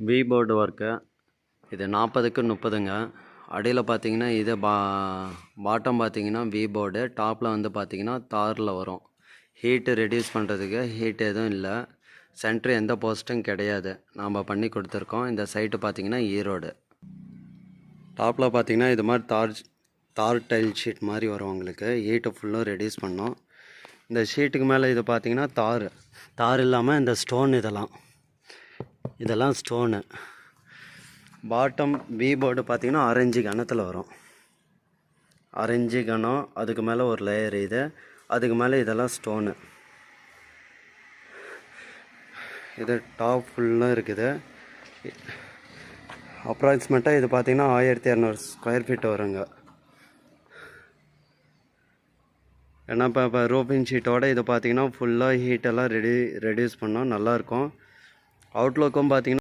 We board work. இது 40க்கு 30ங்க. அடியில் பார்த்தீங்கன்னா இது பாட்டம் பார்த்தீங்கன்னா வி போர்டு, டாப்பில் வந்து பார்த்தீங்கன்னா தாரில் வரும். ஹீட்டு ரெடியூஸ் பண்ணுறதுக்கு ஹீட் எதுவும் இல்லை. சென்ட்ரு எந்த போஸ்ட்டும் கிடையாது, நாம் பண்ணி கொடுத்துருக்கோம். இந்த சைட்டு பார்த்தீங்கன்னா ஈரோடு. டாப்பில் பார்த்தீங்கன்னா இது மாதிரி தார் டைல் ஷீட் மாதிரி வரும். உங்களுக்கு ஹீட்டை ஃபுல்லும் ரெடியூஸ் பண்ணோம். இந்த ஷீட்டுக்கு மேலே இது பார்த்தீங்கன்னா தார் இல்லாமல் இந்த ஸ்டோன் இதெல்லாம் ஸ்டோனு. பாட்டம் வி போர்டு பார்த்தீங்கன்னா 6 இன்ச்சு கனத்தில் வரும். 6 இன்ச்சு கனம், அதுக்கு மேலே ஒரு லேயர் இது, அதுக்கு மேலே இதெல்லாம் ஸ்டோனு. இது டாப் ஃபுல்லாக இருக்குது. அப்ராக்சிமேட்டாக இது பார்த்தீங்கன்னா 1200 ஸ்கொயர் ஃபீட் வருங்க. ஏன்னா இப்போ ரூஃபிங் ஷீட்டோட இது பார்த்தீங்கன்னா ஃபுல்லாக ஹீட்டெல்லாம் ரெடியூஸ் பண்ணோம், நல்லாயிருக்கும். அவுட்லுக்கும் பார்த்தீங்கன்னா